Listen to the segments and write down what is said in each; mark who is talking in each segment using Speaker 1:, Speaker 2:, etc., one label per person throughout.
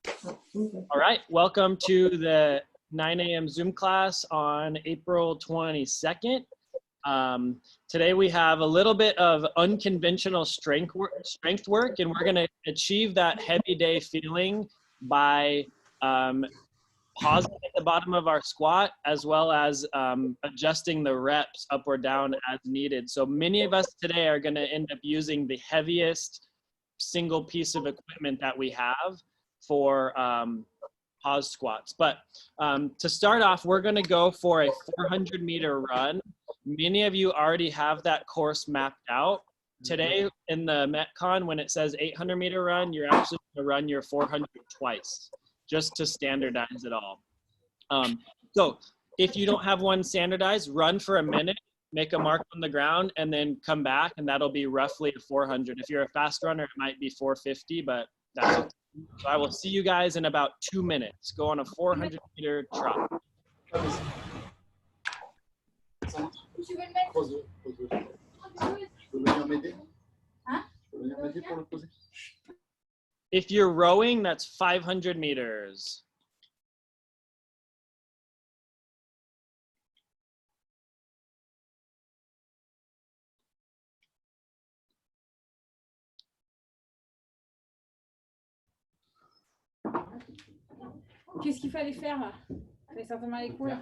Speaker 1: All right, welcome to the 9 a.m. Zoom class on April 22nd. Today we have a little bit of unconventional strength work, and we're going to achieve that heavy day feeling by pausing at the bottom of our squat, as well as adjusting the reps up or down as needed. So many of us today are going to end up using the heaviest single piece of equipment that we have for pause squats. But to start off, we're going to go for a 400-meter run. Many of you already have that course mapped out. Today in the Metcon, when it says 800-meter run, you're actually going to run your 400 twice, just to standardize it all. So if you don't have one standardized, run for a minute, make a mark on the ground, and then come back, and that'll be roughly a 400. If you're a fast runner, it might be 450, but that's okay. So I will see you guys in about 2 minutes. Go on a 400-meter trot. If you're rowing, that's 500 meters.
Speaker 2: Qu'est-ce qu'il fallait faire? Il fallait certainement aller courir.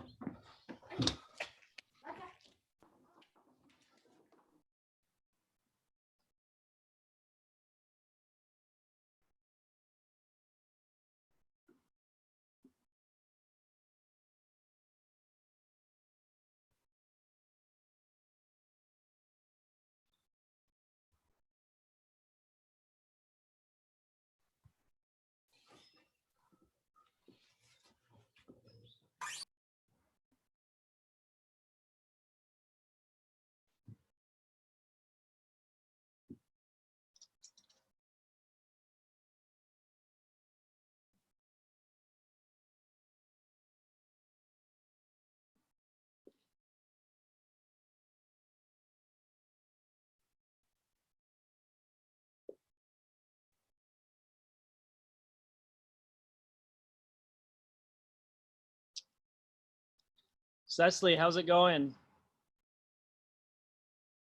Speaker 1: Cecily, how's it going?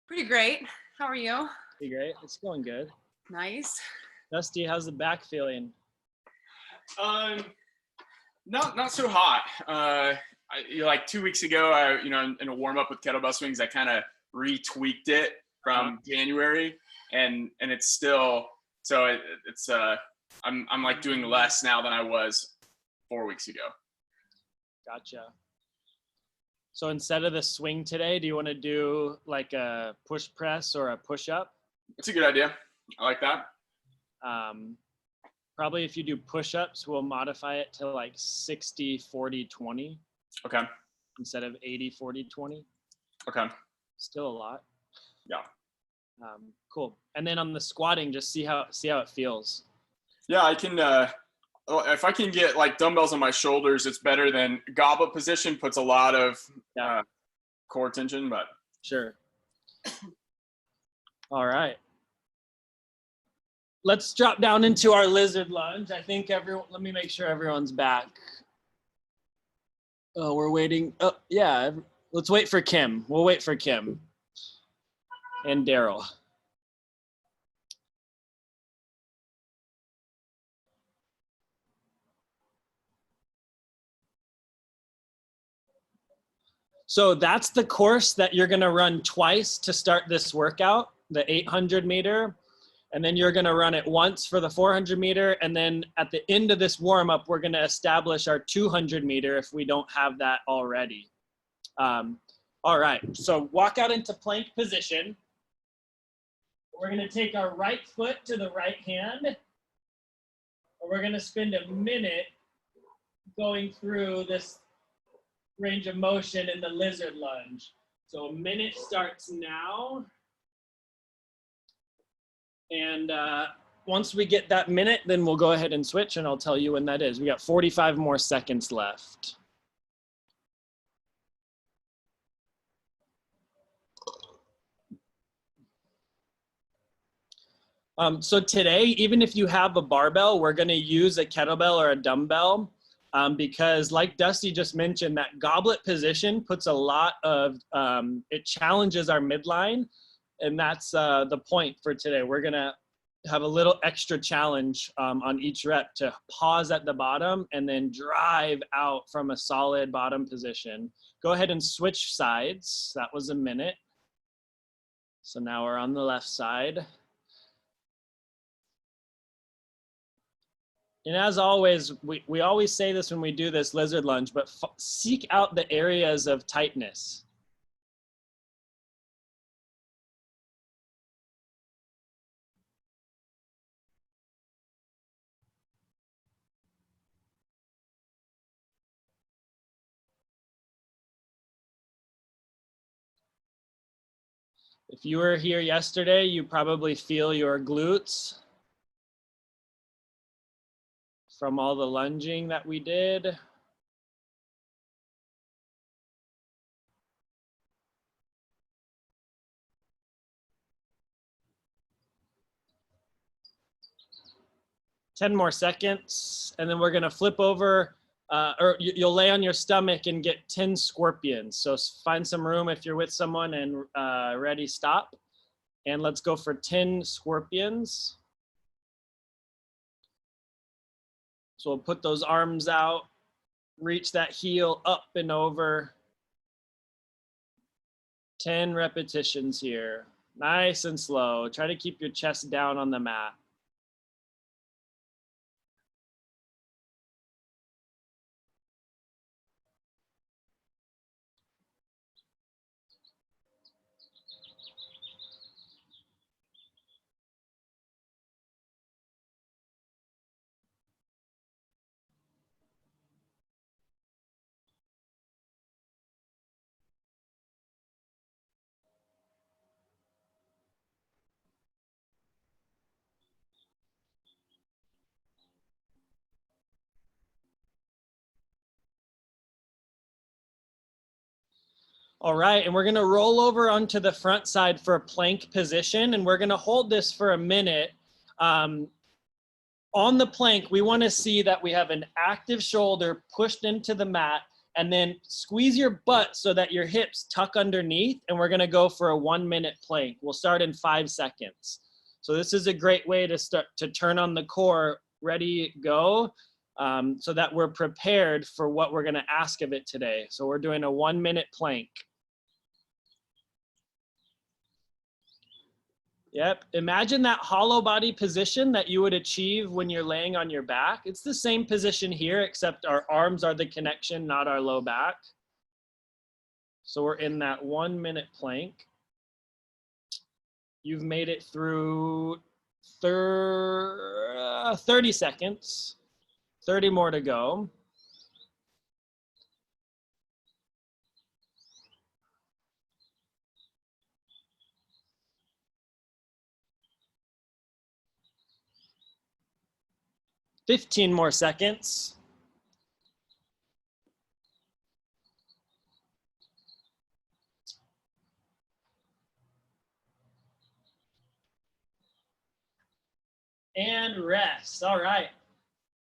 Speaker 3: Pretty great. How are you?
Speaker 1: Pretty great. It's going good.
Speaker 3: Nice.
Speaker 1: Dusty, how's the back feeling?
Speaker 4: Not so hot. Like 2 weeks ago, in a warm up with kettlebell swings, I kind of retweaked it from January, and it's still I'm like doing less now than I was 4 weeks ago.
Speaker 1: Gotcha. So instead of the swing today, do you want to do like a push press or a push up?
Speaker 4: That's a good idea. I like that.
Speaker 1: Probably if you do push-ups, we'll modify it to like 60, 40, 20.
Speaker 4: Okay.
Speaker 1: Instead of 80, 40, 20.
Speaker 4: Okay.
Speaker 1: Still a lot.
Speaker 4: Yeah.
Speaker 1: Cool. And then on the squatting, just see how it feels.
Speaker 4: Yeah, I can. If I can get like dumbbells on my shoulders, it's better than goblet position. Puts a lot of core tension, but
Speaker 1: sure. All right. Let's drop down into our lizard lunge. I think let me make sure everyone's back. Oh, we're waiting. Oh, yeah. Let's wait for Kim. We'll wait for Kim and Daryl. So that's the course that you're going to run twice to start this workout, the 800-meter. And then you're going to run it once for the 400-meter. And then at the end of this warm-up, we're going to establish our 200-meter if we don't have that already. All right. So walk out into plank position. We're going to take our right foot to the right hand. And we're going to spend a minute going through this range of motion in the lizard lunge. So a minute starts now. And once we get that minute, then we'll go ahead and switch, and I'll tell you when that is. We got 45 more seconds left. So today, even if you have a barbell, we're going to use a kettlebell or a dumbbell because like Dusty just mentioned, that goblet position puts a lot of, it challenges our midline. And that's the point for today. We're going to have a little extra challenge on each rep to pause at the bottom and then drive out from a solid bottom position. Go ahead and switch sides. That was a minute. So now we're on the left side. And as always, we always say this when we do this lizard lunge, but seek out the areas of tightness. If you were here yesterday, you probably feel your glutes from all the lunging that we did. Ten more seconds, and then we're gonna flip over, or you'll lay on your stomach and get 10 scorpions. So find some room if you're with someone and ready, stop. And let's go for 10 scorpions. So we'll put those arms out, reach that heel up and over. 10 repetitions here. Nice and slow. Try to keep your chest down on the mat. All right, and we're gonna roll over onto the front side for a plank position, and we're gonna hold this for a minute. On the plank, we wanna see that we have an active shoulder pushed into the mat, and then squeeze your butt so that your hips tuck underneath, and we're gonna go for a 1-minute plank. We'll start in 5 seconds. So this is a great way to start to turn on the core. Ready, go. So that we're prepared for what we're gonna ask of it today. So we're doing a 1-minute plank. Yep, imagine that hollow body position that you would achieve when you're laying on your back. It's the same position here, except our arms are the connection, not our low back. So we're in that 1-minute plank. You've made it through 30 seconds, 30 more to go. Fifteen more seconds. And rest. All right.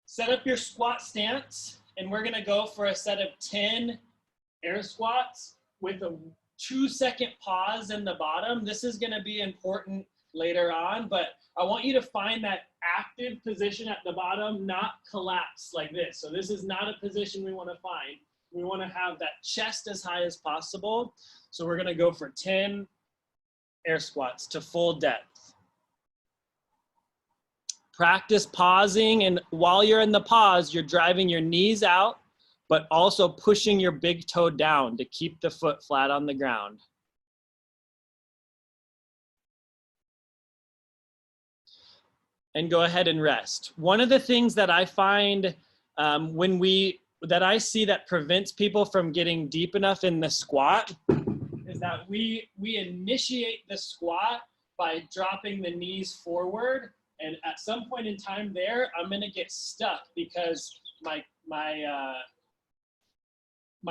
Speaker 1: Set up your squat stance, and we're gonna go for a set of 10 air squats with a 2-second pause in the bottom. This is gonna be important later on, but I want you to find that active position at the bottom, not collapse like this. So this is not a position we wanna find. We wanna have that chest as high as possible. So we're gonna go for 10 air squats to full depth. Practice pausing, and while you're in the pause, you're driving your knees out, but also pushing your big toe down to keep the foot flat on the ground. And go ahead and rest. One of the things that I find that I see that prevents people from getting deep enough in the squat is that we initiate the squat by dropping the knees forward. And at some point in time there, I'm gonna get stuck because my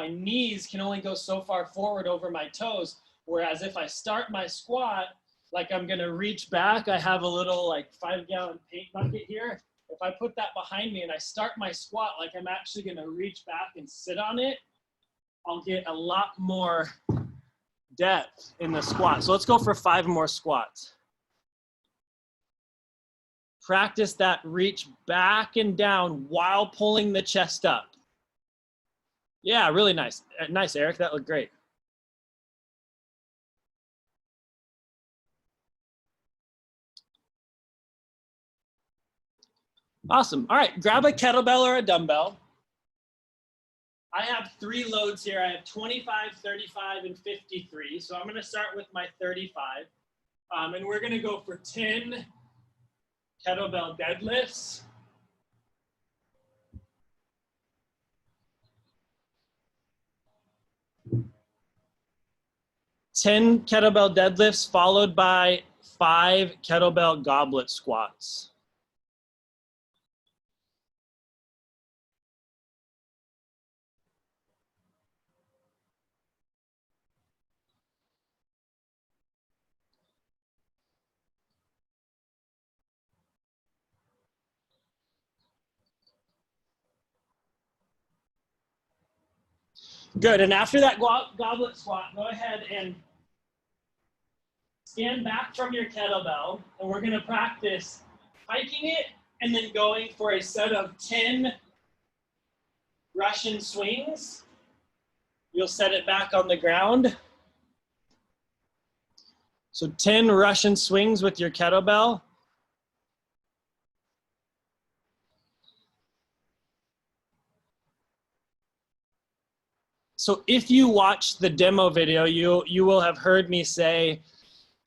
Speaker 1: knees can only go so far forward over my toes. Whereas if I start my squat like I'm gonna reach back. I have a little like 5-gallon paint bucket here. If I put that behind me and I start my squat like I'm actually gonna reach back and sit on it, I'll get a lot more depth in the squat. So let's go for 5 more squats. Practice that reach back and down while pulling the chest up. Yeah, really nice. Nice, Eric. That looked great. Awesome. All right, grab a kettlebell or a dumbbell. I have 3 loads here. I have 25, 35, and 53. So I'm going to start with my 35. And we're going to go for 10 kettlebell deadlifts. Ten kettlebell deadlifts followed by 5 kettlebell goblet squats. Good, and after that goblet squat, go ahead and stand back from your kettlebell, and we're gonna practice hiking it and then going for a set of 10 Russian swings. You'll set it back on the ground. So 10 Russian swings with your kettlebell. So if you watch the demo video, you will have heard me say,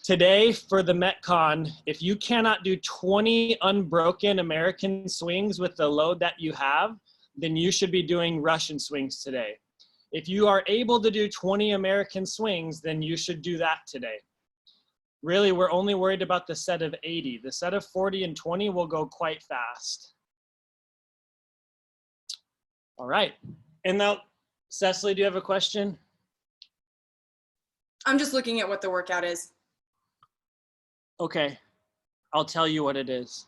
Speaker 1: today for the Metcon, if you cannot do 20 unbroken American swings with the load that you have, then you should be doing Russian swings today. If you are able to do 20 American swings, then you should do that today. Really, we're only worried about the set of 80. The set of 40 and 20 will go quite fast. All right. And now, Cecily, do you have a question?
Speaker 3: I'm just looking at what the workout is.
Speaker 1: Okay, I'll tell you what it is.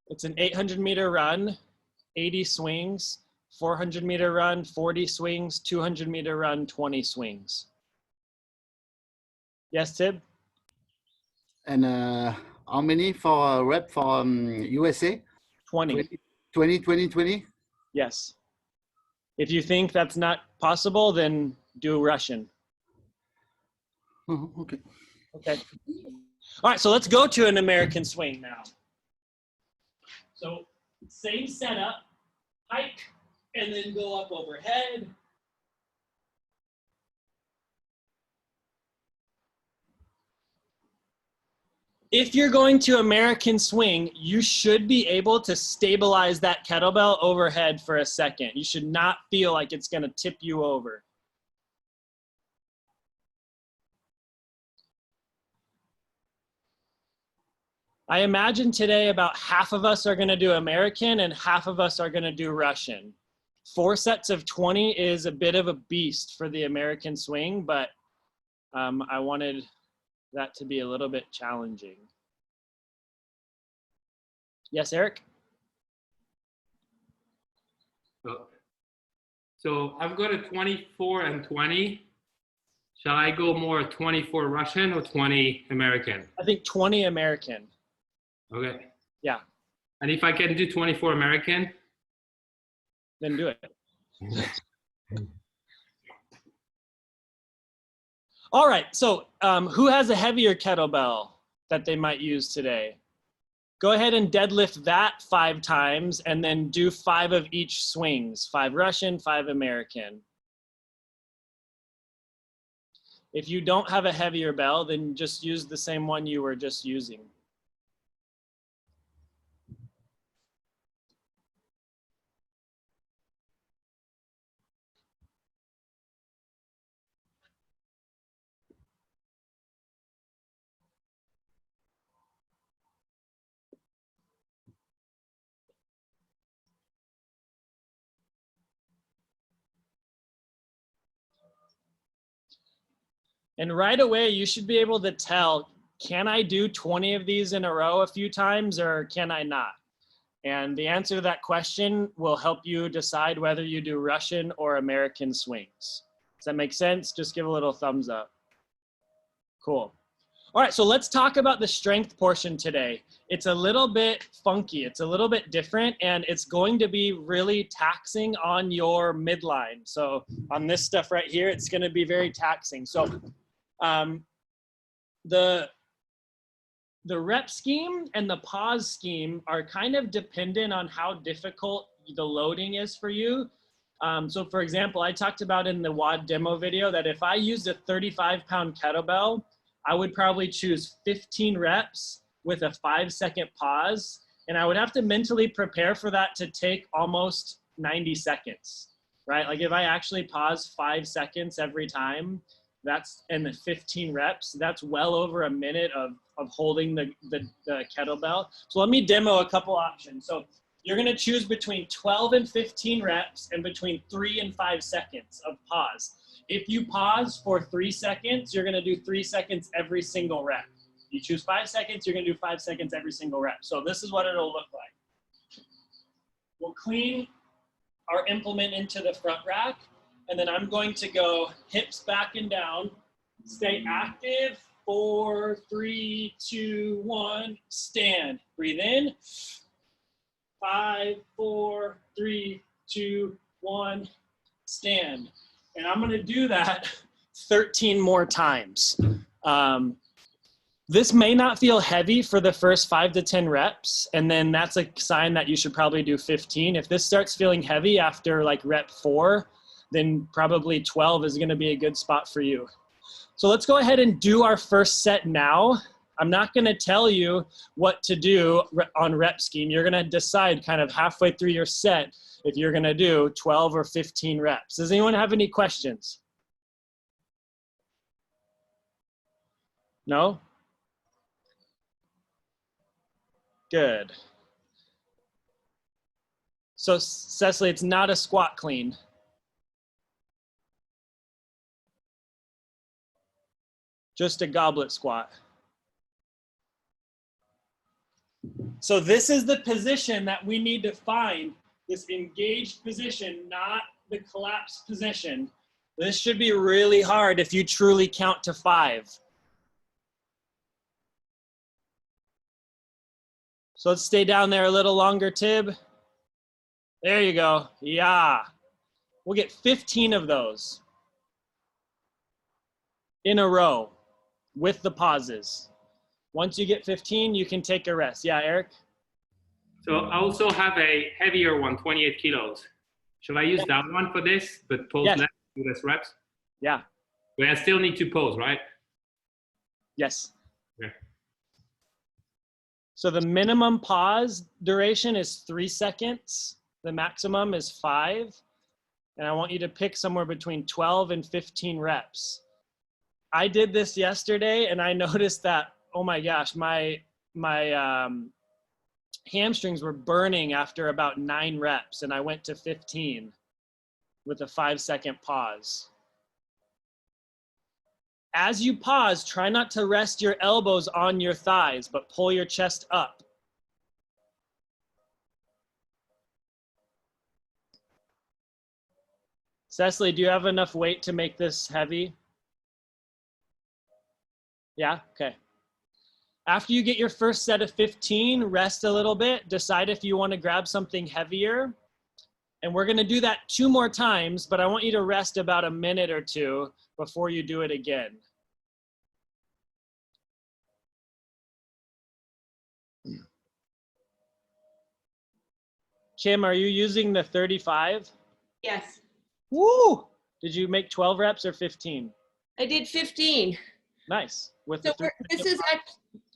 Speaker 1: It's an 800-meter run, 80 swings, 400-meter run, 40 swings, 200-meter run, 20 swings. Yes, Tib?
Speaker 5: And how many for rep for USA?
Speaker 1: 20.
Speaker 5: 20.
Speaker 1: Yes. If you think that's not possible, then do Russian.
Speaker 5: Oh, okay.
Speaker 1: Okay. All right, so let's go to an American swing now. So same setup, hike, and then go up overhead. If you're going to American swing, you should be able to stabilize that kettlebell overhead for a second. You should not feel like it's going to tip you over. I imagine today about half of us are going to do American and half of us are going to do Russian. 4 sets of 20 is a bit of a beast for the American swing, but I wanted that to be a little bit challenging. Yes, Eric?
Speaker 6: So I've got a 24 and 20. Shall I go more 24 Russian or 20 American?
Speaker 1: I think 20 American.
Speaker 6: Okay.
Speaker 1: Yeah.
Speaker 6: And if I can do 24 American?
Speaker 1: Then do it. All right, so who has a heavier kettlebell that they might use today? Go ahead and deadlift that 5 times and then do 5 of each swings, 5 Russian, 5 American. If you don't have a heavier bell, then just use the same one you were just using. And right away, you should be able to tell, can I do 20 of these in a row a few times or can I not? And the answer to that question will help you decide whether you do Russian or American swings. Does that make sense? Just give a little thumbs up. Cool. All right, so let's talk about the strength portion today. It's a little bit funky, it's a little bit different, and it's going to be really taxing on your midline. So on this stuff right here, it's gonna be very taxing. So the rep scheme and the pause scheme are kind of dependent on how difficult the loading is for you. So for example, I talked about in the WOD demo video that if I used a 35-pound kettlebell, I would probably choose 15 reps with a 5-second pause. And I would have to mentally prepare for that to take almost 90 seconds, right? Like if I actually pause 5 seconds every time, that's in the 15 reps, that's well over a minute of holding the kettlebell. So let me demo a couple options. So you're gonna choose between 12 and 15 reps and between 3 and 5 seconds of pause. If you pause for 3 seconds, you're gonna do 3 seconds every single rep. You choose 5 seconds, you're gonna do 5 seconds every single rep. So this is what it'll look like. We'll clean our implement into the front rack, and then I'm going to go hips back and down, stay active, 4, 3, 2, 1, stand. Breathe in, 5, 4, 3, 2, 1, stand. And I'm gonna do that 13 more times. This may not feel heavy for the first 5 to 10 reps, and then that's a sign that you should probably do 15. If this starts feeling heavy after like rep 4, then probably 12 is gonna be a good spot for you. So let's go ahead and do our first set now. I'm not gonna tell you what to do on rep scheme. You're gonna decide kind of halfway through your set if you're gonna do 12 or 15 reps. Does anyone have any questions? No? Good. So Cecily, it's not a squat clean. Just a goblet squat. So this is the position that we need to find, this engaged position, not the collapsed position. This should be really hard if you truly count to 5. So let's stay down there a little longer, Tib. There you go. Yeah. We'll get 15 of those in a row with the pauses. Once you get 15, you can take a rest. Yeah, Eric?
Speaker 6: So I also have a heavier one, 28 kilos. Shall I use that one for this, but pose
Speaker 1: Yes.
Speaker 6: less, do less reps?
Speaker 1: Yeah.
Speaker 6: But I still need to pose, right?
Speaker 1: Yes.
Speaker 6: Okay.
Speaker 1: So the minimum pause duration is 3 seconds. The maximum is 5. And I want you to pick somewhere between 12 and 15 reps. I did this yesterday and I noticed that, oh my gosh, my hamstrings were burning after about 9 reps, and I went to 15 with a 5-second pause. As you pause, try not to rest your elbows on your thighs, but pull your chest up. Cecily, do you have enough weight to make this heavy? Yeah, okay. After you get your first set of 15, rest a little bit, decide if you want to grab something heavier. And we're going to do that 2 more times, but I want you to rest about a minute or 2 before you do it again. Kim, are you using the 35?
Speaker 7: Yes,
Speaker 1: Woo! Did you make 12 reps or 15?
Speaker 7: I did 15.
Speaker 1: Nice. With
Speaker 7: So
Speaker 1: the
Speaker 7: this is,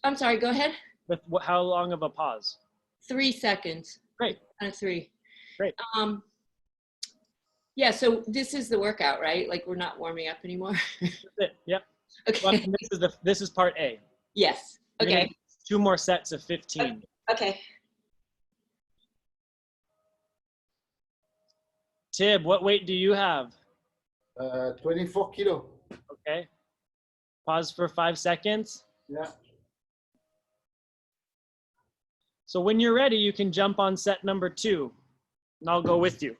Speaker 7: I'm sorry, go ahead.
Speaker 1: with how long of a pause?
Speaker 7: 3 seconds.
Speaker 1: Great.
Speaker 7: 3.
Speaker 1: Great.
Speaker 7: Yeah, so this is the workout, right? Like we're not warming up anymore.
Speaker 1: That's it. Yep.
Speaker 7: Okay.
Speaker 1: Well, this is part A.
Speaker 7: Yes.
Speaker 1: You're gonna
Speaker 7: Okay.
Speaker 1: do 2 more sets of 15.
Speaker 7: Okay.
Speaker 1: Tib, what weight do you have?
Speaker 5: 24 kilo.
Speaker 1: Okay. Pause for 5 seconds.
Speaker 5: Yeah.
Speaker 1: So when you're ready, you can jump on set number 2, and I'll go with you.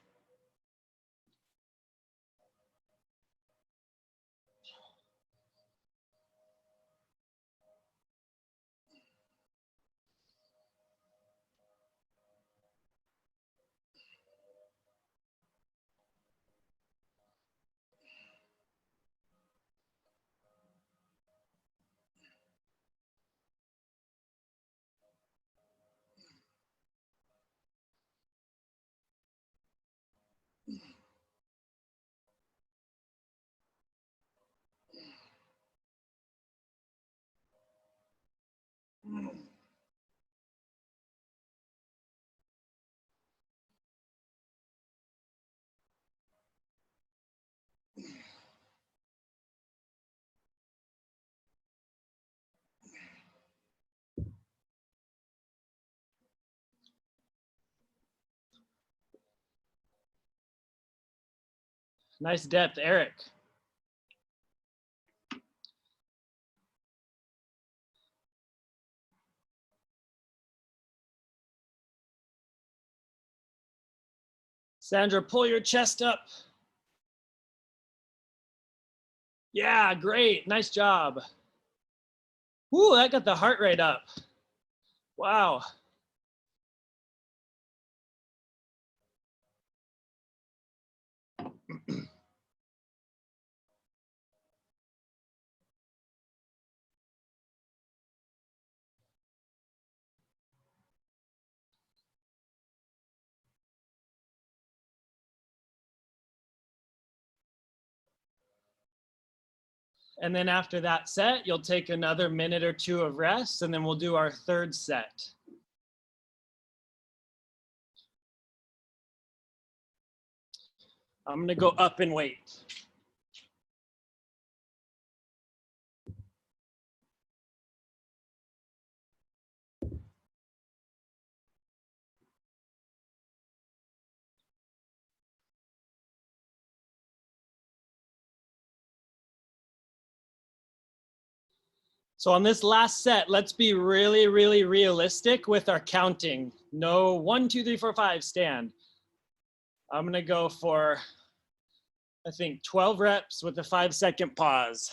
Speaker 1: Nice depth, Eric. Sandra, pull your chest up. Yeah, great. Nice job. Ooh, that got the heart rate up. Wow. And then after that set, you'll take another minute or 2 of rest, and then we'll do our 3rd set. I'm gonna go up and wait. So on this last set, let's be really, really realistic with our counting. No 1, 2, 3, 4, 5 stand. I'm gonna go for, I think, 12 reps with a 5-second pause.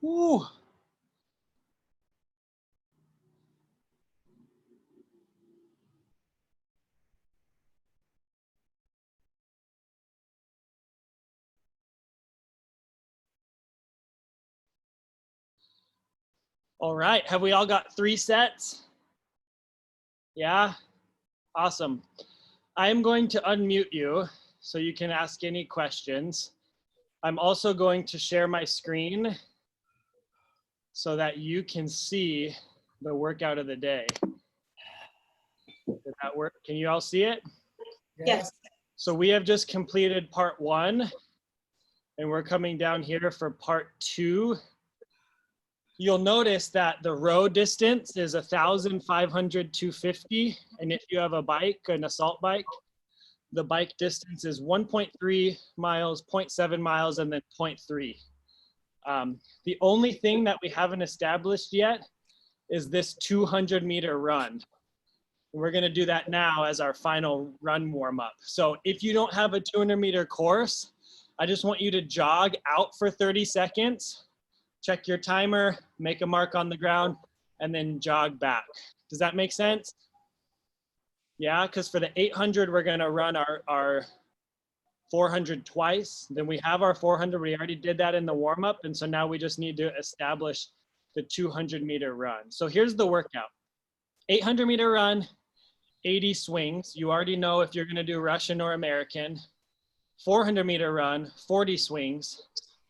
Speaker 1: Ooh. All right, have we all got 3 sets? Yeah, awesome. I am going to unmute you so you can ask any questions. I'm also going to share my screen so that you can see the workout of the day. Did that work? Can you all see it?
Speaker 3: Yes.
Speaker 1: So we have just completed part 1 and we're coming down here for part 2. You'll notice that the row distance is 1,500, 250. And if you have a bike, an assault bike, The bike distance is 1.3 miles, 0.7 miles, and then 0.3. The only thing that we haven't established yet is this 200-meter run. We're gonna do that now as our final run warm up. So if you don't have a 200-meter course, I just want you to jog out for 30 seconds, check your timer, make a mark on the ground, and then jog back. Does that make sense? Yeah, because for the 800, we're gonna run our 400 twice. Then we have our 400, we already did that in the warm up. And so now we just need to establish the 200-meter run. So here's the workout. 800-meter run, 80 swings. You already know if you're gonna do Russian or American. 400-meter run, 40 swings.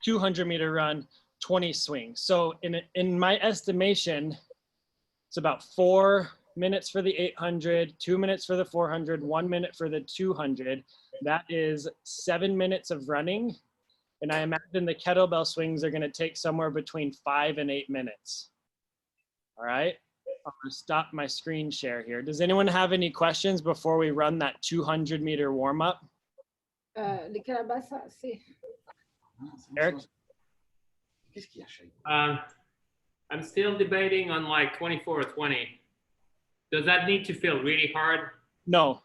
Speaker 1: 200-meter run, 20 swings. So in my estimation, it's about 4 minutes for the 800, 2 minutes for the 400, 1 minute for the 200. That is 7 minutes of running. And I imagine the kettlebell swings are gonna take somewhere between 5 and 8 minutes. All right, I'm gonna stop my screen share here. Does anyone have any questions before we run that 200-meter warm up?
Speaker 2: Les calabasses, c'est.
Speaker 1: Eric?
Speaker 5: Qu'est-ce qu'il y a, Shai?
Speaker 6: I'm still debating on like 24 or 20. Does that need to feel really hard?
Speaker 1: No.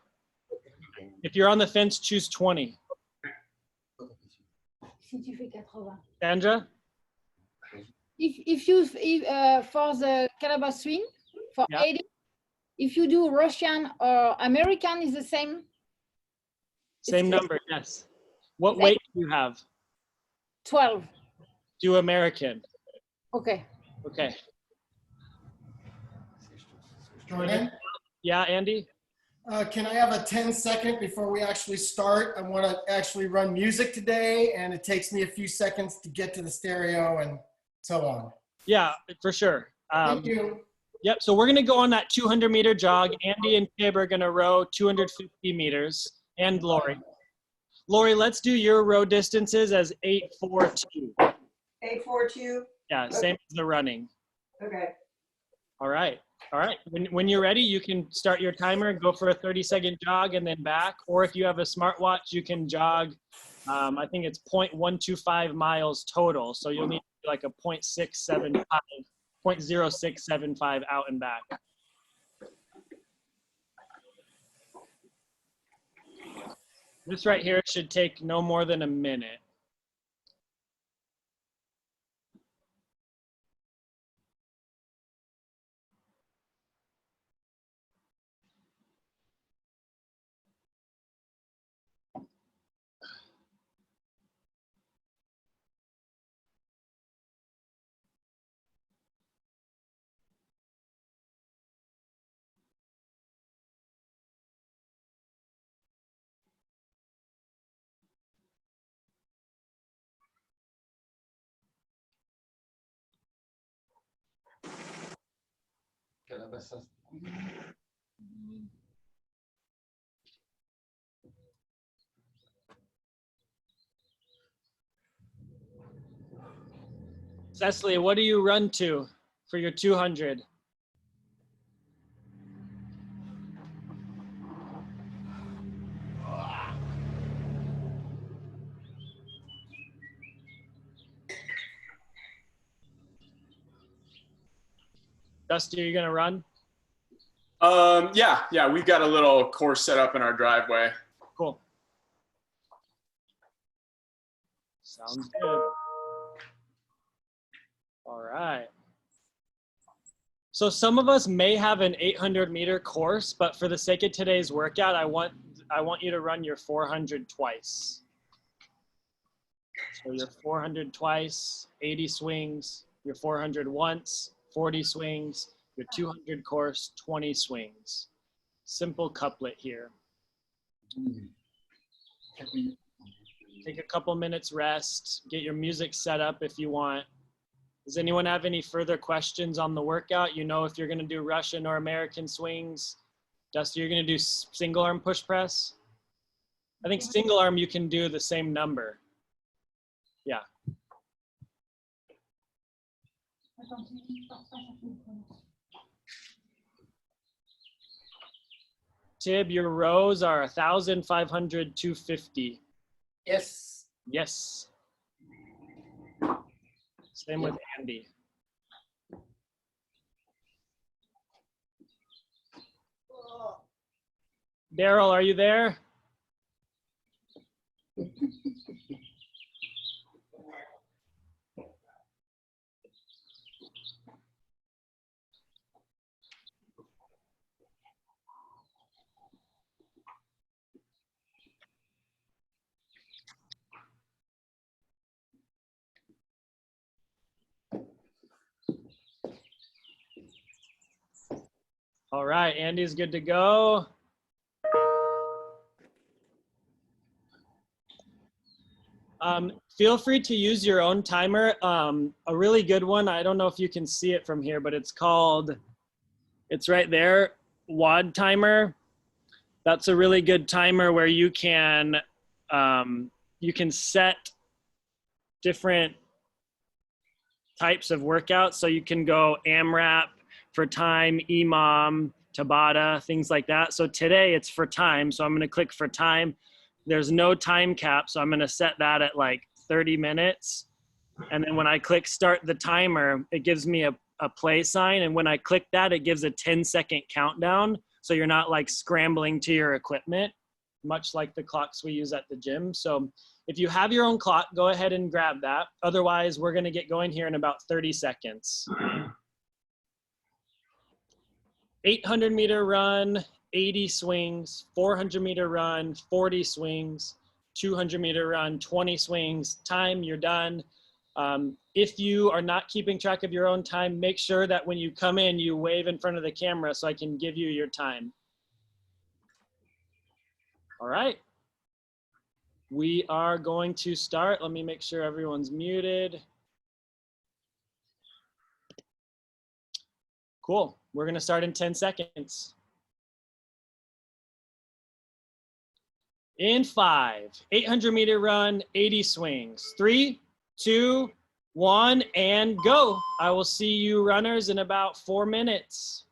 Speaker 1: If you're on the fence, choose 20.
Speaker 2: Si tu fais 80.
Speaker 1: Sandra?
Speaker 2: If for the calabash swing, for
Speaker 1: Yeah.
Speaker 2: 80, if you do Russian or American, is the same?
Speaker 1: Same number, yes. What weight do you have?
Speaker 2: 12.
Speaker 1: Do American.
Speaker 2: Okay.
Speaker 1: Okay.
Speaker 8: Jordan,
Speaker 1: Yeah, Andy?
Speaker 8: can I have a 10-second before we actually start? I want to actually run music today, and it takes me a few seconds to get to the stereo and so on.
Speaker 1: Yeah, for sure.
Speaker 8: Thank you.
Speaker 1: Yep, so we're gonna go on that 200-meter jog. Andy and Kib are gonna row 250 meters, and Lori. Lori, let's do your row distances as 842.
Speaker 9: 842.
Speaker 1: Yeah, same as the running.
Speaker 9: Okay.
Speaker 1: All right. All right. When you're ready, you can start your timer and go for a 30-second jog and then back. Or if you have a smartwatch, you can jog. I think it's 0.125 miles total. So you'll need like a 0.675, 0.0675 out and back. This right here should take no more than a minute. Cecily, what do you run to for your 200? Dusty, are you gonna run?
Speaker 4: Yeah, we've got a little course set up in our driveway.
Speaker 1: Cool. Sounds good. All right. So some of us may have an 800-meter course, but for the sake of today's workout, I want you to run your 400 twice. So your 400 twice, 80 swings, your 400 once, 40 swings, your 200 course, 20 swings. Simple couplet here. Take a couple minutes rest, get your music set up if you want. Does anyone have any further questions on the workout? You know if you're gonna do Russian or American swings. Dusty, you're gonna do single arm push press? I think single arm you can do the same number. Yeah. Tib, your rows are 1,500, 250.
Speaker 5: Yes.
Speaker 1: Yes. Same with Andy. Daryl, are you there? All right, Andy's good to go. Feel free to use your own timer. A really good one, I don't know if you can see it from here, but it's right there, WOD timer. That's a really good timer where you can set different types of workouts. So you can go AMRAP for time, EMOM, Tabata, things like that. So today it's for time. So I'm going to click for time. There's no time cap. So I'm going to set that at like 30 minutes. And then when I click start the timer, it gives me a play sign. And when I click that, it gives a 10-second countdown. So you're not like scrambling to your equipment, much like the clocks we use at the gym. So if you have your own clock, go ahead and grab that. Otherwise, we're going to get going here in about 30 seconds. 800-meter run, 80 swings, 400-meter run, 40 swings, 200-meter run, 20 swings. Time, you're done. If you are not keeping track of your own time, make sure that when you come in, you wave in front of the camera so I can give you your time. All right. We are going to start. Let me make sure everyone's muted. Cool. We're going to start in 10 seconds. In 5, 800-meter run, 80 swings. 3, 2, 1, and go. I will see you runners in about 4 minutes.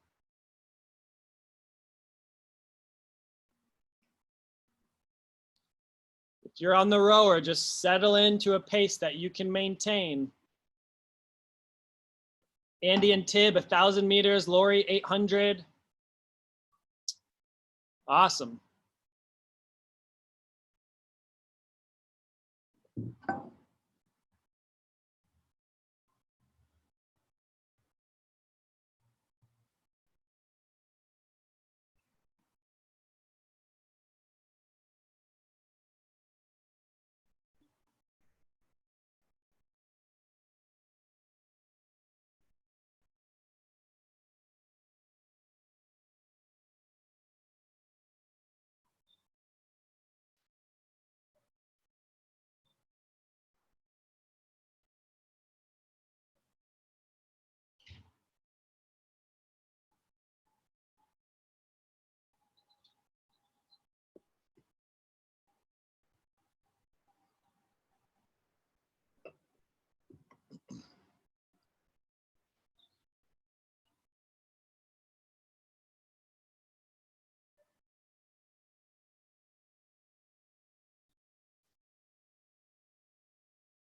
Speaker 1: If you're on the rower, just settle into a pace that you can maintain. Andy and Tib, 1,000 meters. Lori, 800. Awesome.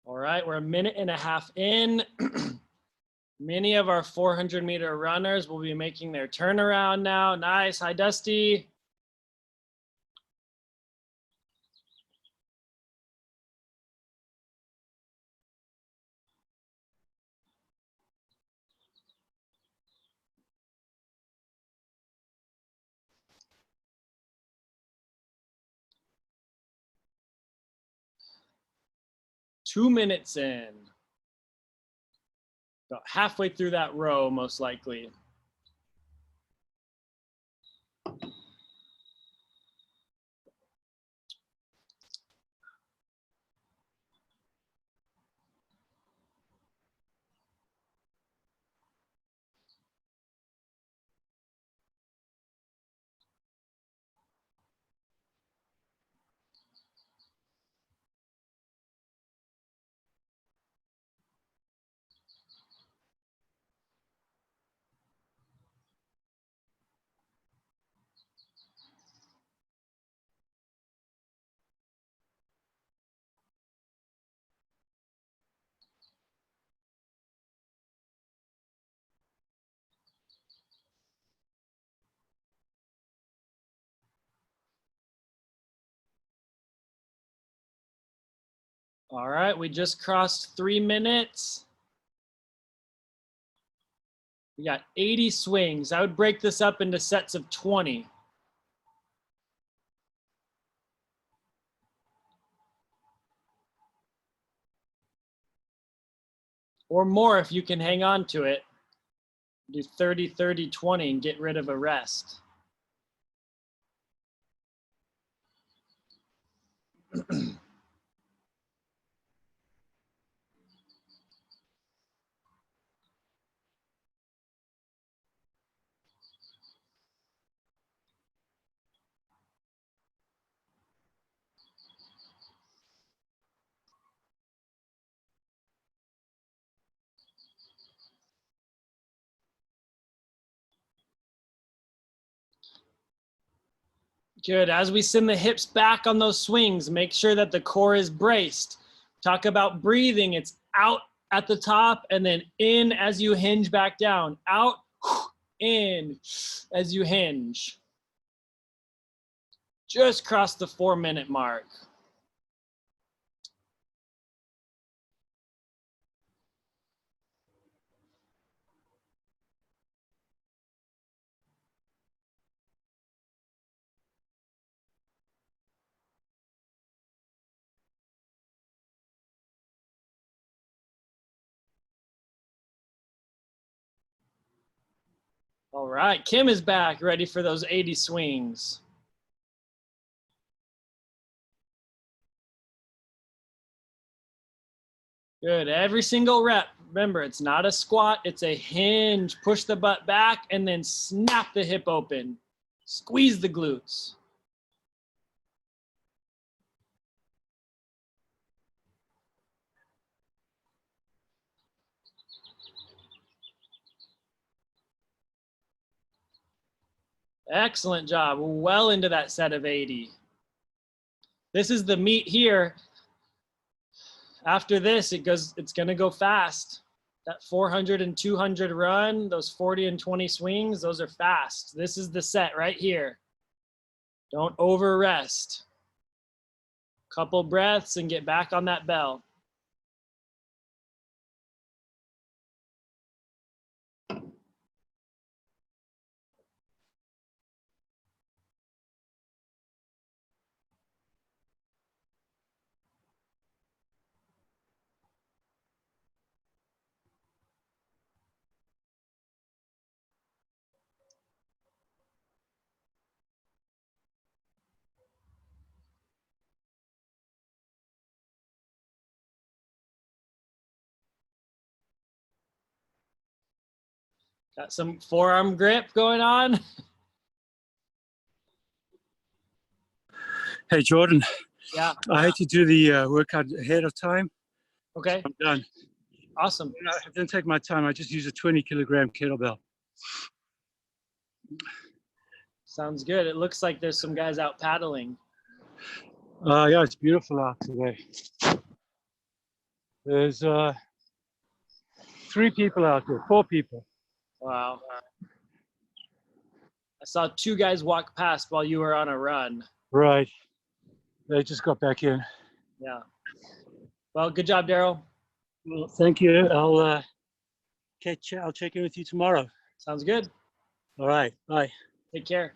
Speaker 1: All right, we're a minute and a half in. Many of our 400-meter runners will be making their turnaround now. Nice. Hi, Dusty. Two minutes in. About halfway through that row, most likely. All right, we just crossed 3 minutes. We got 80 swings. I would break this up into sets of 20. Or more if you can hang on to it. Do 30, 30, 20 and get rid of a rest. Good. As we send the hips back on those swings, make sure that the core is braced. Talk about breathing. It's out at the top and then in as you hinge back down. Out, in as you hinge. Just cross the 4-minute mark. All right, Kim is back, ready for those 80 swings. Good, every single rep. Remember, it's not a squat, it's a hinge. Push the butt back and then snap the hip open. Squeeze the glutes. Excellent job, well into that set of 80. This is the meat here. After this, it's gonna go fast. That 400 and 200 run, those 40 and 20 swings, those are fast. This is the set right here. Don't over rest. Couple breaths and get back on that bell. Got some forearm grip going on.
Speaker 10: Hey, Jordan.
Speaker 1: Yeah.
Speaker 10: I had to do the workout ahead of time.
Speaker 1: Okay.
Speaker 10: I'm done.
Speaker 1: Awesome.
Speaker 10: I didn't take my time. I just used a 20-kilogram kettlebell.
Speaker 1: Sounds good. It looks like there's some guys out paddling.
Speaker 10: Yeah, it's beautiful out today. There's 3 people out there, 4 people.
Speaker 1: Wow. I saw 2 guys walk past while you were on a run.
Speaker 10: Right. They just got back in.
Speaker 1: Yeah. Well, good job, Daryl.
Speaker 10: Well, thank you. I'll check in with you tomorrow.
Speaker 1: Sounds good.
Speaker 10: All right. Bye.
Speaker 1: Take care.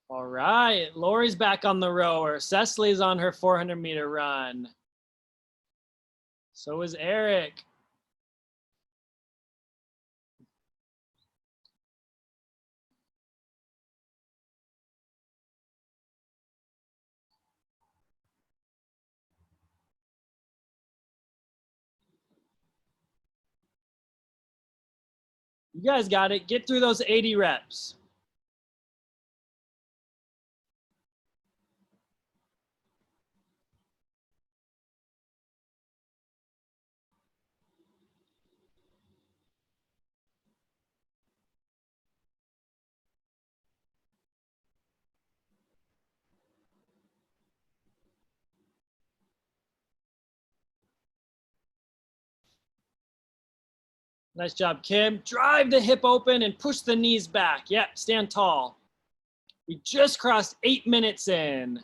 Speaker 1: All right. Lori's back on the rower. Cecily's on her 400-meter run. So is Eric. You guys got it. Get through those 80 reps. Nice job, Kim. Drive the hip open and push the knees back. Yep, stand tall. We just crossed 8 minutes in.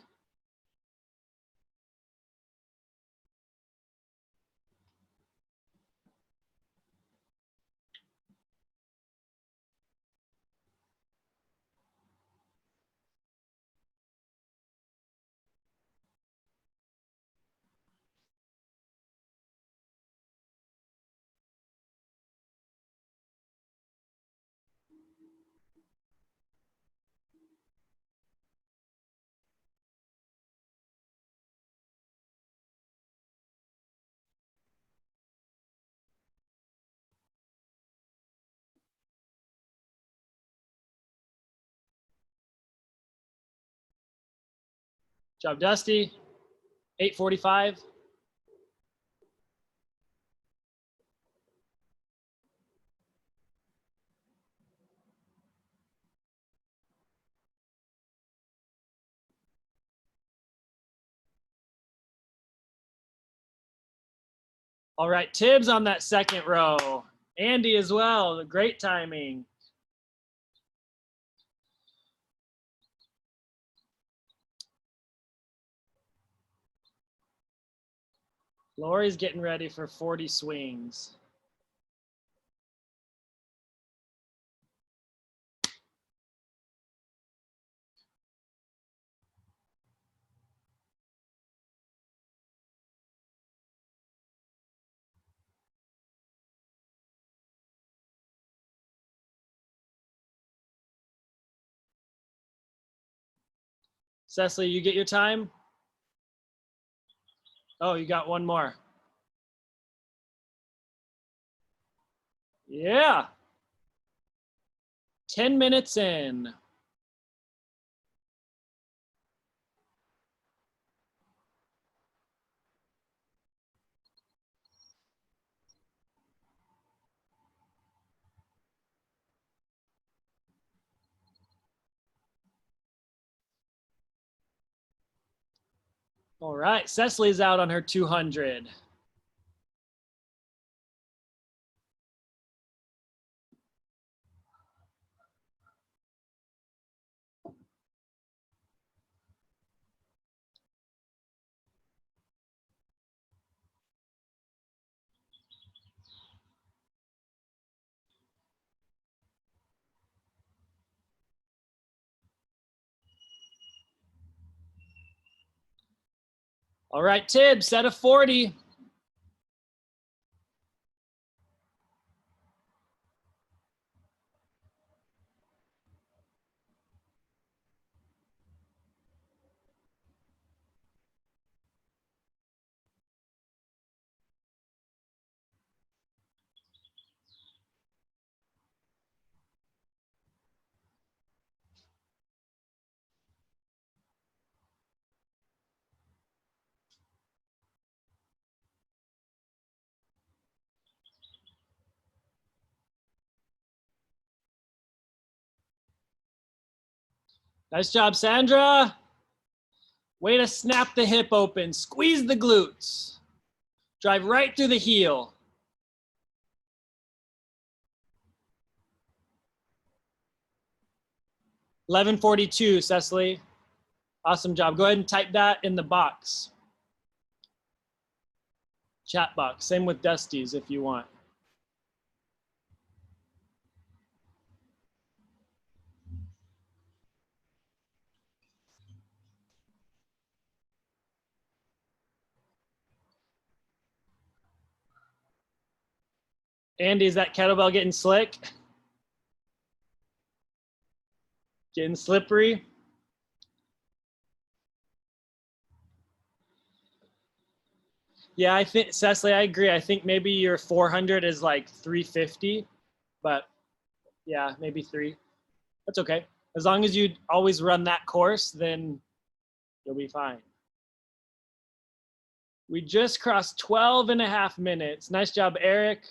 Speaker 1: Job, Dusty. 8:45. All right, Tibbs on that second row. Andy as well, great timing. Lori's getting ready for 40 swings. Cecily, you get your time? Oh, you got one more. Yeah. 10 minutes in. All right, Cecily's out on her 200. All right, Tibbs, set of 40. Nice job, Sandra. Way to snap the hip open. Squeeze the glutes. Drive right through the heel. $11.42, Cecily. Awesome job. Go ahead and type that in the box. Chat box. Same with Dusty's if you want. Andy, is that kettlebell getting slick? Getting slippery? Yeah, I think, Cecily, I agree. I think maybe your 400 is like 350, but yeah, maybe 3. That's okay. As long as you always run that course, then you'll be fine. We just crossed 12 and a half minutes. Nice job, Eric.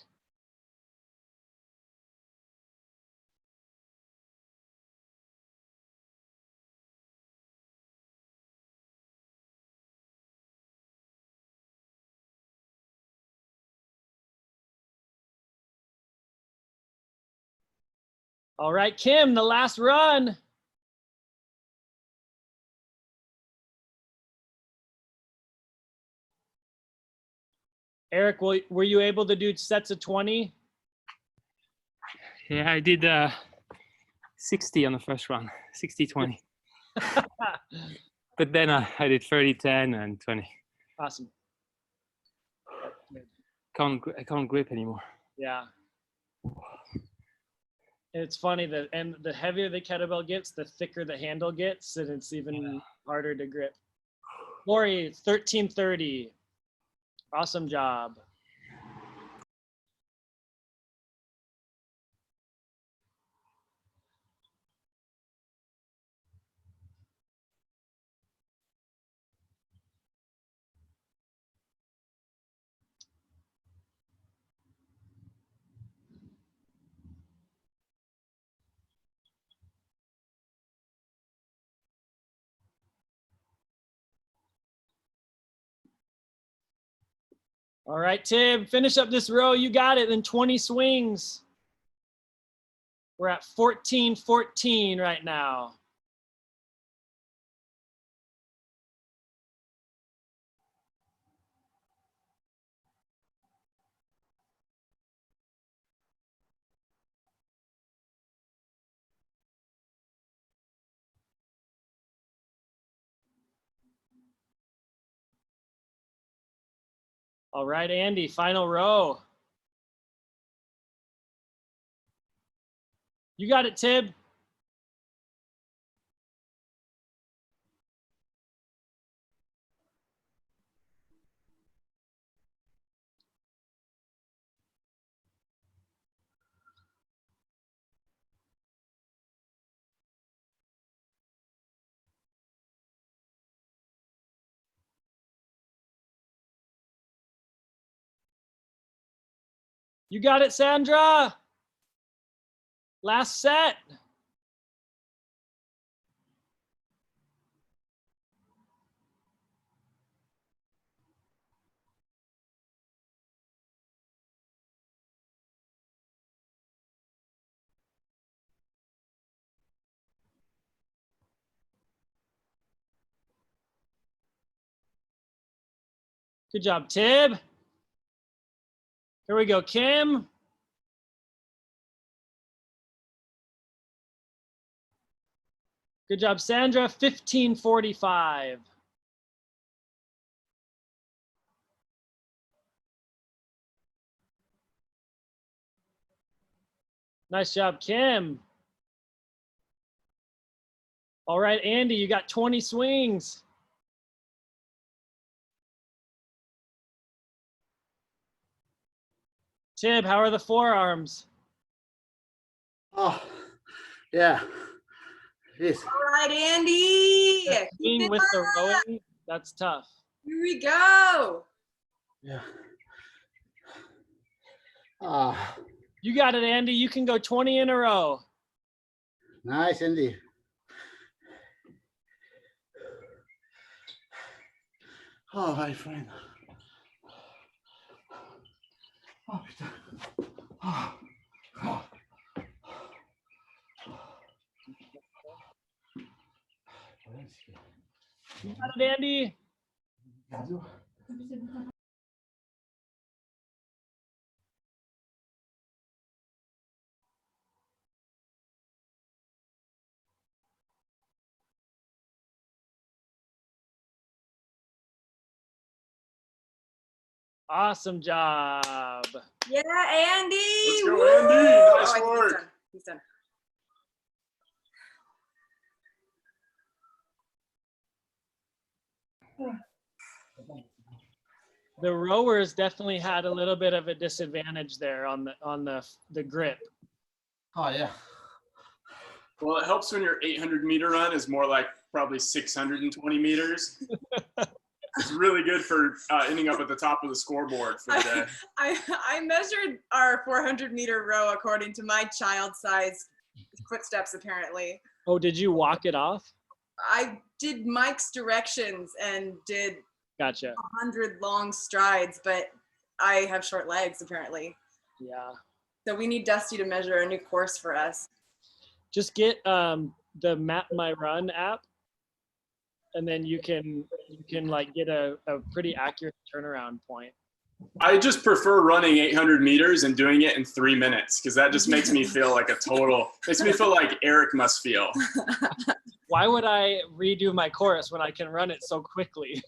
Speaker 1: All right, Kim, the last run. Eric, were you able to do sets of 20?
Speaker 6: Yeah, I did 60 on the first run, 60-20. But then I did 30-10 and 20.
Speaker 1: Awesome.
Speaker 6: I can't grip anymore.
Speaker 1: Yeah. It's funny that, and the heavier the kettlebell gets, the thicker the handle gets, and it's even harder to grip. Lori, 1330. Awesome job. All right, Tib, finish up this row. You got it. Then 20 swings. We're at 14-14 right now. All right, Andy, final row. You got it, Tib. You got it, Sandra. Last set. Good job, Tib. Here we go, Kim. Good job, Sandra. 15:45. Nice job, Kim. All right, Andy, you got 20 swings. Tib, how are the forearms?
Speaker 5: Oh, yeah. Jeez.
Speaker 3: All right, Andy.
Speaker 1: Being with the rowing, that's tough.
Speaker 3: Here we go.
Speaker 5: Yeah. Ah,
Speaker 1: You got it, Andy. You can go 20 in a row.
Speaker 5: nice, Andy. Oh, my friend. Oh, putain. Oh. Oh.
Speaker 1: You got it, Andy. Awesome job.
Speaker 3: Yeah, Andy.
Speaker 4: Let's go,
Speaker 3: Woo!
Speaker 4: Andy. Nice
Speaker 3: I think
Speaker 4: work.
Speaker 3: He's done.
Speaker 1: The rowers definitely had a little bit of a disadvantage there on the grip.
Speaker 5: Oh, yeah.
Speaker 4: Well, it helps when your 800-meter run is more like probably 620 meters. It's really good for ending up at the top of the scoreboard for the day.
Speaker 3: I measured our 400-meter row according to my child-sized footsteps, apparently.
Speaker 1: Oh, did you walk it off?
Speaker 3: I did Mike's directions and did
Speaker 1: Gotcha.
Speaker 3: 100 long strides, but I have short legs, apparently.
Speaker 1: Yeah.
Speaker 3: So we need Dusty to measure a new course for us.
Speaker 1: just get the Map My Run app, and then you can like get a pretty accurate turnaround point.
Speaker 4: I just prefer running 800 meters and doing it in 3 minutes because that just makes me feel like makes me feel like Eric must feel.
Speaker 1: Why would I redo my course when I can run it so quickly?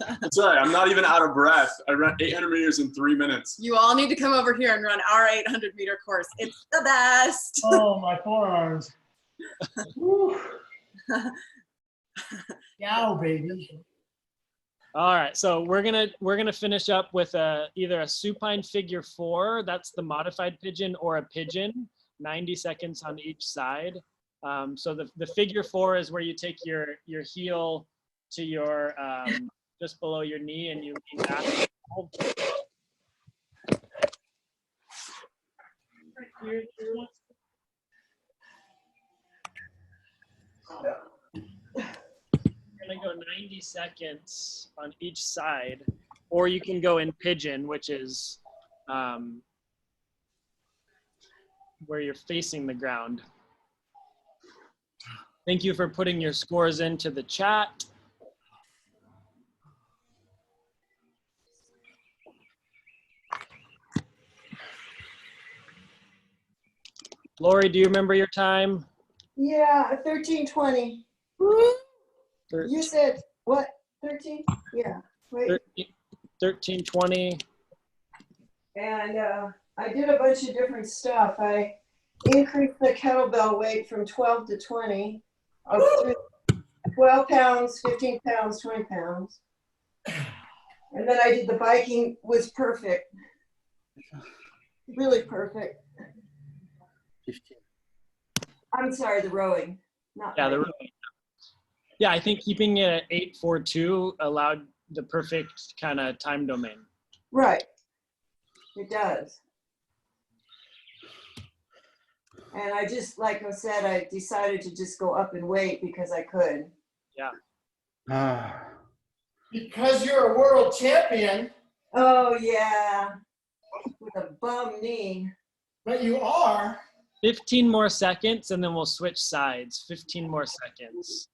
Speaker 4: That's right. I'm not even out of breath. I ran 800 meters in 3 minutes.
Speaker 3: You all need to come over here and run our 800-meter course. It's the best.
Speaker 8: Oh, my forearms. Woo. Yow, baby.
Speaker 1: All right, so we're gonna finish up with either a supine figure 4, that's the modified pigeon, or a pigeon, 90 seconds on each side. So the figure 4 is where you take your heel to your just below your knee and you lean back. You're gonna go 90 seconds on each side, or you can go in pigeon, which is where you're facing the ground. Thank you for putting your scores into the chat. Lori, do you remember your time?
Speaker 9: Yeah, 13:20. You said what? 13? Yeah. Wait.
Speaker 1: 13:20.
Speaker 9: And I did a bunch of different stuff. I increased the kettlebell weight from 12 to 20. 12 pounds, 15 pounds, 20 pounds. And then I did the biking, was perfect. Really perfect.
Speaker 5: 15.
Speaker 9: I'm sorry, the rowing. Not
Speaker 1: Yeah,
Speaker 9: biking.
Speaker 1: yeah, I think keeping it at 8:42 allowed the perfect kind of time domain.
Speaker 9: Right. It does. And I just, like I said, I decided to just go up in weight because I could.
Speaker 1: Yeah.
Speaker 8: Because you're a world champion.
Speaker 9: Oh, yeah. With a bum knee.
Speaker 8: But you are.
Speaker 1: 15 more seconds and then we'll switch sides. 15 more seconds.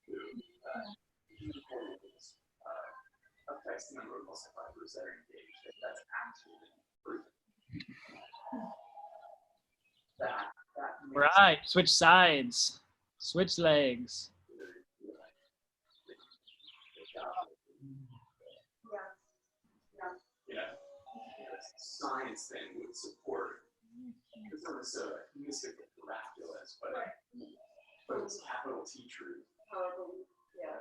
Speaker 1: Right, switch sides. Switch legs.
Speaker 4: Yeah. Science thing would support. It's not necessarily mystical, miraculous, but it's capital T truth. Yeah.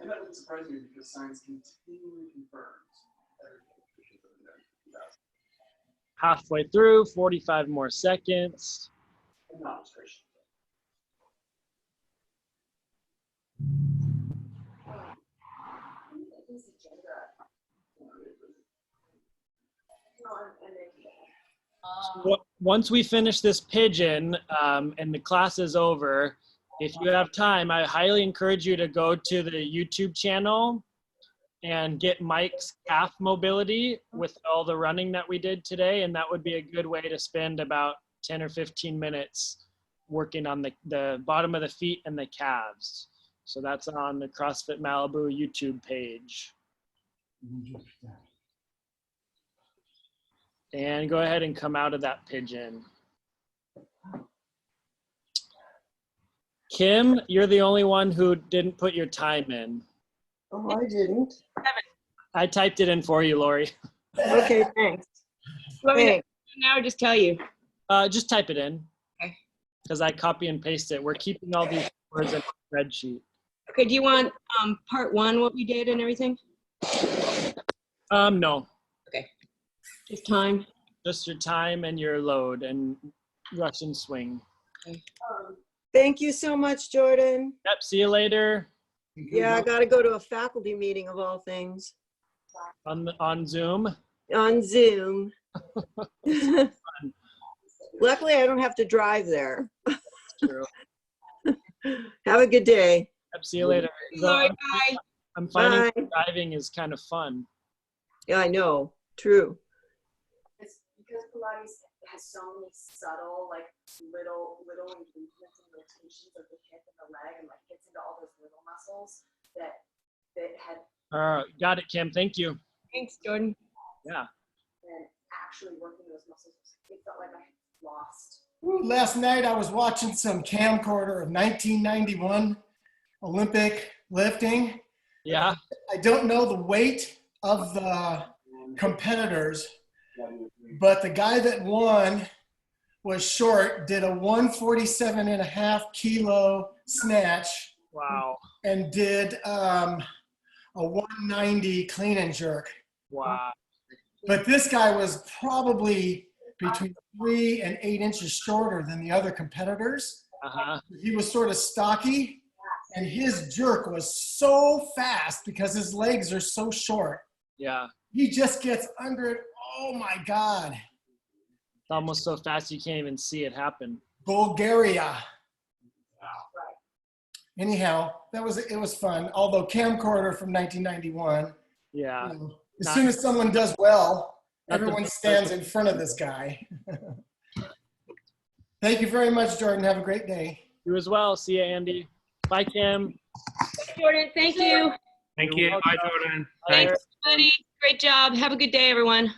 Speaker 4: And that would surprise me because science continually confirms everything.
Speaker 1: Halfway through, 45 more seconds.
Speaker 4: And demonstration.
Speaker 1: Once we finish this pigeon and the class is over, if you have time, I highly encourage you to go to the YouTube channel and get Mike's calf mobility with all the running that we did today. And that would be a good way to spend about 10 or 15 minutes working on the bottom of the feet and the calves. So that's on the CrossFit Malibu YouTube page. And go ahead and come out of that pigeon. Kim, you're the only one who didn't put your time in.
Speaker 9: Oh, I didn't.
Speaker 1: I typed it in for you, Lori.
Speaker 9: Okay, thanks.
Speaker 7: Want me to
Speaker 9: Thanks.
Speaker 7: now or just tell you?
Speaker 1: Just type it in.
Speaker 7: Okay.
Speaker 1: Because I copy and paste it. We're keeping all these words in a spreadsheet.
Speaker 7: Okay, do you want part 1, what we did and everything?
Speaker 1: No.
Speaker 7: Just time?
Speaker 1: Just your time and your load and Russian swing.
Speaker 9: Thank you so much, Jordan.
Speaker 1: Yep, see you later.
Speaker 9: Yeah, I got to go to a faculty meeting of all things.
Speaker 1: On Zoom.
Speaker 9: On Zoom. Luckily, I don't have to drive there.
Speaker 1: True.
Speaker 9: Have a good day.
Speaker 1: Yep, see you later.
Speaker 7: Sorry, bye.
Speaker 1: I'm finding
Speaker 9: Bye.
Speaker 1: driving is kind of fun.
Speaker 9: Yeah, I know. True.
Speaker 3: Pilates has so many subtle, like little movements and rotations of the hip and the leg, and like gets into all those little muscles that had.
Speaker 1: Got it, Kim. Thank you.
Speaker 7: Thanks, Jordan.
Speaker 1: Yeah.
Speaker 3: And actually working those muscles, it felt like I had lost.
Speaker 8: Last night I was watching some camcorder of 1991 Olympic lifting.
Speaker 1: Yeah.
Speaker 8: I don't know the weight of the competitors, but the guy that won was short, did a 147.5 kilo snatch.
Speaker 1: Wow.
Speaker 8: And did a 190 clean and jerk.
Speaker 1: Wow.
Speaker 8: But this guy was probably between 3 and 8 inches shorter than the other competitors.
Speaker 1: Uh-huh.
Speaker 8: He was sort of stocky, and his jerk was so fast because his legs are so short.
Speaker 1: Yeah.
Speaker 8: He just gets under it. Oh my God.
Speaker 1: It's almost so fast you can't even see it happen.
Speaker 8: Bulgaria. Anyhow, it was fun. Although camcorder from 1991.
Speaker 1: Yeah.
Speaker 8: As soon as someone does well, everyone stands in front of this guy. Thank you very much, Jordan. Have a great day.
Speaker 1: You as well. See you, Andy. Bye, Kim.
Speaker 7: Jordan, thank you.
Speaker 6: Thank
Speaker 1: You're
Speaker 6: you.
Speaker 1: welcome.
Speaker 6: Bye, Jordan.
Speaker 1: Bye.
Speaker 7: Thanks, buddy. Great job. Have a good day, everyone.